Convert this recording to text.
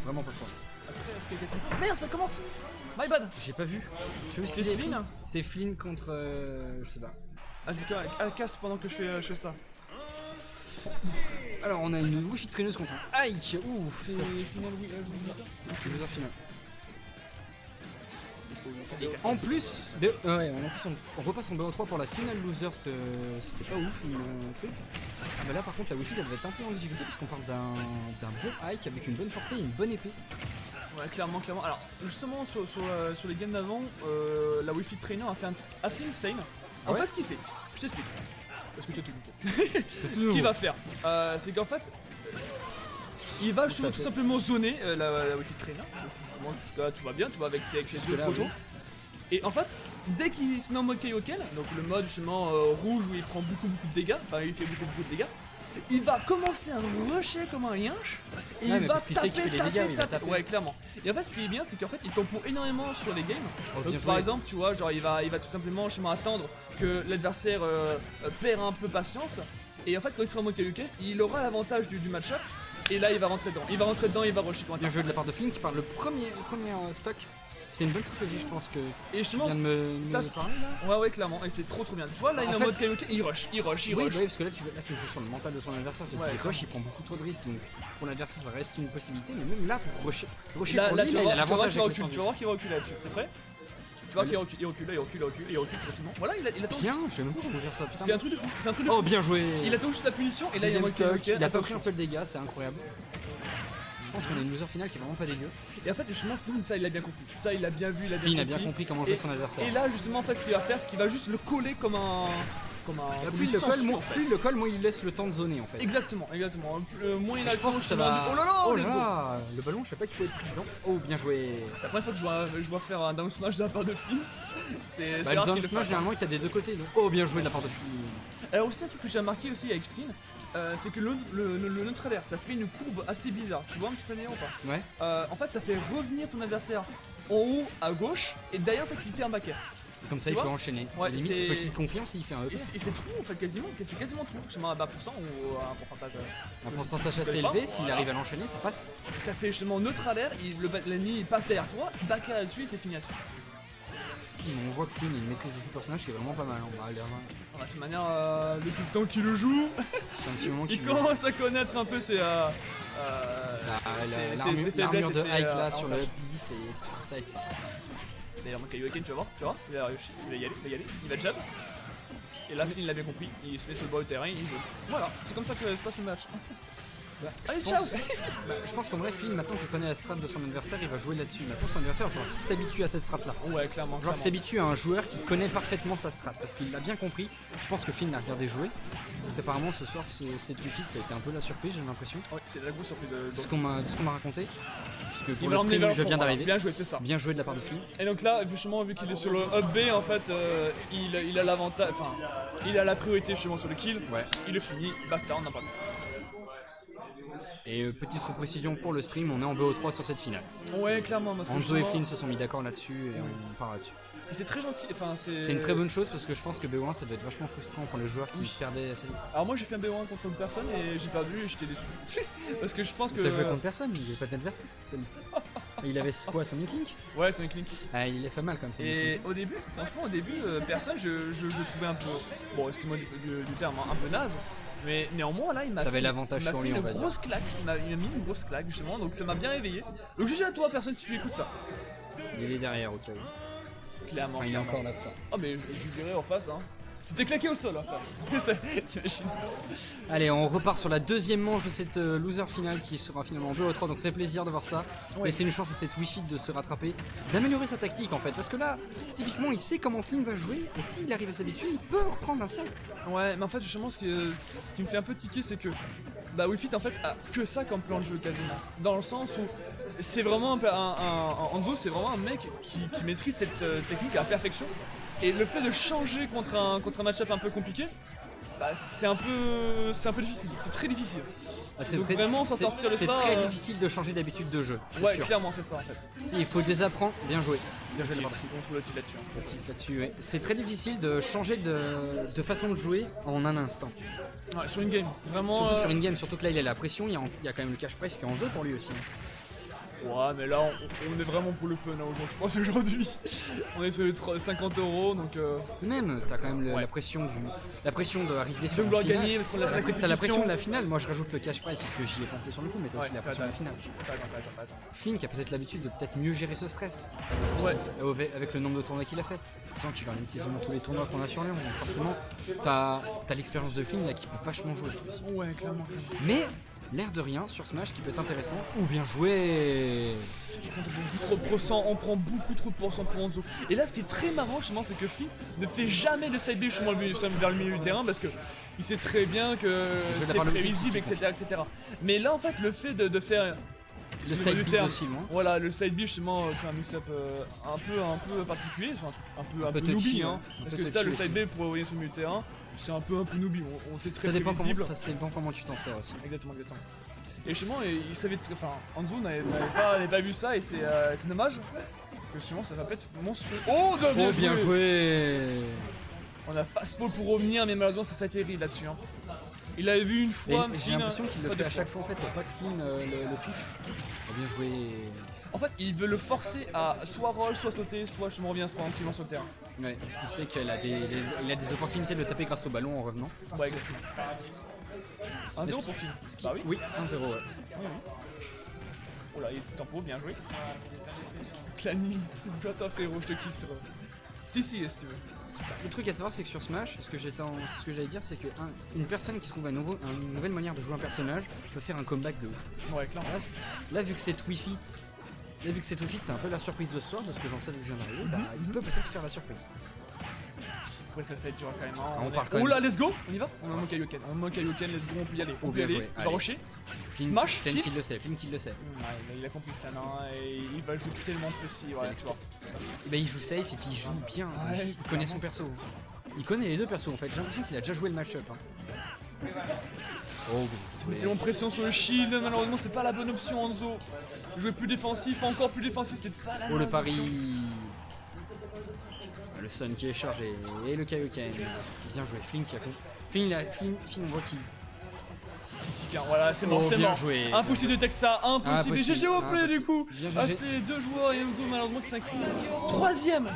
vraiment pas fort. Après, est-ce qu'il y a quelqu'un- Merde, ça commence. My bad. J'ai pas vu. Je sais C'est c'est Flynn. C'est Flynn contre. Je sais pas. Vas-y, casse pendant que je fais ça. Alors on a une Wi-Fi traîneuse contre un Ike. Ouf, C'est ça. final, oui, C'est loser final. En plus, ouais, en plus on repasse en BO3 pour la finale loser, c'était pas ouf, truc. Ah bah là par contre la Wi-Fi elle va être un peu en difficulté parce qu'on parle d'un bon Ike avec une bonne portée et une bonne épée. Ouais, clairement. Alors, justement, sur les games d'avant, la Wi-Fi Trainer a fait un truc assez insane. Ah En ouais fait, ce qu'il fait, je t'explique. Parce que tu as tout compris. Ce qu'il va faire, c'est qu'en fait, il va justement tout simplement zoner la Wi-Fi Trainer. Justement, jusque-là, tout va bien, tu vois, avec ses deux projets. Oui. Et en fait, dès qu'il se met en mode Kaioken, donc le mode justement rouge où il prend beaucoup de dégâts, enfin il fait beaucoup de dégâts, il va commencer à rusher comme un yinche et il va parce qu'il sait qu'il fait les dégâts, il va taper. Ouais, clairement. Et en fait, ce qui est bien, c'est qu'en fait, il tempo énormément sur les games. Oh, Donc, bien par joué. exemple, tu vois, genre il va tout simplement justement attendre que l'adversaire perd un peu patience. Et en fait, quand il sera en mode Kaioken, il aura l'avantage du match-up. Et là, il va rentrer dedans. Il va rusher. Bien joué de la part de Flynn qui parle le premier stock. C'est une bonne stratégie, je pense que. Et justement, tu viens de ça me parler là. ouais, clairement. Et c'est trop bien. Tu vois, là, il est en mode Kaioken, il rush. Oui, parce que là tu joues sur le mental de son adversaire. Tu Ouais, dis rush, il prend beaucoup trop de risques. Donc pour l'adversaire, ça reste une possibilité. Mais même là, pour rusher Là, pour lui, tu vas là, il a voir l'avantage qu'il avec recule. les Tu vas voir qu'il recule là-dessus. T'es prêt? Tu vois qu'il recule, il recule tranquillement. Voilà, il attend. Bien, je sais même pas comment faire ça. Putain. C'est un truc de fou. Oh, bien joué. Il attend juste la punition et là, il est en Deuxième mode stock, Kaioken. il a pas pris un seul dégât, c'est incroyable. Je pense qu'on a une loser finale qui est vraiment pas dégueu. Et en fait, justement, Flynn, ça, il a bien compris. Ça, il a bien vu, il a bien Flynn a compris. bien compris comment jouer son adversaire. Et là, justement, en fait, ce qu'il va faire, c'est qu'il va juste le coller comme un. Plus il le colle, moins il laisse le temps de zoner en fait. Exactement. Moins il a Je le pense temps que ça justement va. de- Oh là là, Oh let's go. là, le ballon, je sais pas qui faut être pris dedans. Oh, bien joué. C'est la première fois que je vois faire un down smash de la part de Flynn. C'est Bah, rare le qu'il down le smash, fasse. généralement, il t'a des deux côtés. Donc. Oh, bien joué de la part de Flynn. Alors aussi un truc que j'ai remarqué aussi avec Flynn, c'est que le neutre air, ça fait une courbe assez bizarre. Tu vois un petit peu meilleur ou pas? Ouais. En fait, ça fait revenir ton adversaire en haut à gauche et derrière en fait il fait un back air. Comme ça, Tu il peut vois enchaîner. Ouais, Limite, c'est- c'est petite confiance, il fait un EP. Et c'est true en fait quasiment, c'est quasiment true. Je sais pas, bah % ou un pourcentage. Un pourcentage assez je sais pas, élevé, s'il voilà. arrive à l'enchaîner, ça passe. Ça fait justement neutre à l'air, l'ennemi il passe derrière toi, back air dessus et c'est fini à dessus. On voit que Flynn a une maîtrise de tout le personnage qui est vraiment pas mal. On va aller De toute manière, depuis le temps qu'il le joue, C'est un petit moment il qu'il commence à connaître un peu ses l'armure faiblesses de et ses, Ike là sur le avantages. B, ça va être. D'ailleurs, mon Kaioken, tu vas voir, il va réussir, il va y aller, il va jab. Et là, Flynn l'a bien compris, il se met sur le bord du terrain, il joue. Voilà, c'est comme ça que se passe le match. Bah, Allez, je ciao. pense- je pense qu'en vrai, Flynn, maintenant qu'il connaît la strat de son adversaire, il va jouer là-dessus. Maintenant, son adversaire, il va falloir qu'il s'habitue à cette strat là. Ouais, clairement. Genre qu'il s'habitue à un joueur qui connaît parfaitement sa strat parce qu'il l'a bien compris. Je pense que Flynn l'a regardé jouer. Parce qu'apparemment, ce soir, cette Wi-Fi, ça a été un peu la surprise, j'ai l'impression. Ouais, c'est la grosse surprise De ce qu'on m'a raconté. Parce que Il pour va le l'emmener stream, vers le je fond, viens voilà. d'arriver. Bien joué, c'est ça. Bien joué de la part de Flynn. Et donc là, justement, vu qu'il est sur le up B, en fait, il a l'avantage, enfin, il a la priorité justement sur le kill. Ouais. Il le finit, basta, on n'a pas. Et petite précision pour le stream, on est en BO3 sur cette finale. Ouais, clairement, parce que Anzo et justement- Flynn se sont mis d'accord là-dessus et on part là-dessus. Et c'est très gentil, enfin C'est une très bonne chose parce que je pense que BO1 ça doit être vachement frustrant pour les joueurs qui perdait assez vite. Alors moi j'ai fait un B1 contre une personne et j'ai perdu et j'étais déçu. Parce que je pense que... T'as joué contre personne, il est pas d'adversaire. Il avait quoi, son Link? Ouais, c'est une clinique. Ah, il est fait mal comme ça. Et au début, franchement au début, personne je trouvais un peu... Bon, excuse-moi du terme, hein, un peu naze. Mais néanmoins là il m'a T'avais fait, l'avantage il m'a sur fait lui, on une va dire. grosse claque, il m'a mis une grosse claque justement, donc ça m'a bien réveillé. Donc GG à toi personne si tu écoutes ça. Il est derrière au cas où. Clairement. Enfin, il est clairement. encore là sur. Ah mais je dirais en face hein. Tu t'es claqué au sol hein frère. T'imagines. Allez, on repart sur la deuxième manche de cette loser finale qui sera finalement 2-3, donc c'est plaisir de voir ça. Ouais. Et c'est une chance à cette Wi-Fi de se rattraper, d'améliorer sa tactique en fait. Parce que là, typiquement, il sait comment Flynn va jouer et s'il arrive à s'habituer, il peut reprendre un set. Ouais, mais en fait, justement, ce qui me fait un peu tiquer, c'est que bah, Wi-Fi en fait a que ça comme plan de jeu quasiment. Dans le sens où c'est vraiment Anzo, c'est vraiment un mec qui maîtrise cette technique à la perfection. Et le fait de changer contre un match-up un peu compliqué, bah, c'est un peu difficile. C'est très difficile. Ah, Donc vraiment s'en sortir de c'est ça, très difficile de changer d'habitude de jeu. C'est Ouais, sûr. clairement, c'est ça en fait. Il faut désapprendre. Bien joué. Bien joué. On la partie. trouve le titre là-dessus. hein. Petite là-dessus, ouais. C'est très difficile de changer de façon de jouer en un instant. Ouais, sur une game, vraiment. Surtout sur une game, surtout que là il a la pression, il y a quand même le cash price qui est en jeu pour lui aussi. Ouais, mais là, on est vraiment pour le fun, hein, je pense, aujourd'hui. On est sur les 50 €, donc... Même, t'as quand même Ouais. la pression d'arriver de sur la vouloir finale. gagner, parce qu'on a la Après, t'as la pression compétition. de la finale. Moi, je rajoute le cash prize parce que j'y ai pensé sur le coup, mais t'as Ouais, aussi la ça, pression de la finale. T'as raison. Flynn qui a peut-être l'habitude de peut-être mieux gérer ce stress. Ouais. Avec le nombre de tournois qu'il a fait. Sans qu'il organise quasiment tous les tournois qu'on a sur Lyon. Donc forcément, t'as l'expérience de Flynn là qui peut vachement jouer aussi. Ouais, clairement. Mais l'air de rien sur Smash qui peut être intéressant. Ou bien joué. On prend beaucoup trop de pourcents pour Hanzo. Et là, ce qui est très marrant, justement, c'est que Flynn ne fait jamais de side B vers le milieu du terrain parce que il sait très bien que c'est part le prévisible, pied, etc. Mais là, en fait, le fait de faire Le side du beat terme. aussi, moi. Voilà, le side B justement, c'est un mix-up un peu particulier, c'est un peu touchy, nooby, ouais. hein. Un Parce peu que ça, le touchy side B pour envoyer sur le milieu de terrain, c'est un peu nooby. On sait très Ça dépend prévisible. comment tu t'en sers aussi. Exactement. Et justement, il savait enfin, Hanzo n'avait pas vu ça et c'est dommage. Parce que sinon, ça va pas être monstrueux. Oh, Bien joué. On a fast fall pour revenir, mais malheureusement, ça s'est terrible là-dessus. Hein. Il avait vu une Et fois. j'ai l'impression qu'il le fait à chaque fois en fait pour pas que Flynn le touche. Bien joué. En fait, il veut le forcer à soit roll, soit sauter, soit je me reviens tranquillement sur le terrain. Ouais, parce qu'il sait qu'il a des opportunités de le taper grâce au ballon en revenant. Ouais, exactement. 1-0 pour Flynn. Bah oui. Oui, 1-0. Ouais. Oui. Oh là, il est tempo, bien joué. Clanis, toi frérot, je te kiffe. Toi. Si, si tu veux. Le truc à savoir, c'est que sur Smash, ce que j'allais dire, c'est que une personne qui trouve une nouvelle manière de jouer un personnage peut faire un comeback de ouf. Ouais, clairement. Là, vu que c'est Wii Fit, c'est un peu la surprise de ce soir, de ce que j'en sais vu que je viens d'arriver, bah, il peut peut-être faire la surprise. Ouais, ça va être dur quand même. Hein. On part quand Oh même. là, let's go. On y va. On a un Kaioken, let's go, on peut y aller. On peut y bien aller. joué, Il va allez. rusher. Flynn Smash, qui tilt. le sait, Flynn qui le sait. Ouais, il a compris Flan, hein, et il va jouer tellement précis. C'est Ouais, l'expert. Bah, il joue safe et puis il joue bien. Ouais, Il connaît son perso. Il connaît les deux persos en fait. J'ai l'impression qu'il a déjà joué le match-up. Hein. Oh, Il met tellement de pression sur le shield, malheureusement c'est pas la bonne option Hanzo. Jouer plus défensif, encore plus défensif, c'est pas la Oh, le bonne pari. option. Le Sun qui est chargé. Et le Kaioken. Bien joué. Flynn qui a Flynn, on voit qu'il. Tiens, voilà, c'est mort, Oh, c'est bien mort. joué. Impossible de tech ça, impossible. Et GG au play du coup. Bien Ah, GG. c'est 2 joueurs et Hanzo malheureusement qui s'incline. Troisième.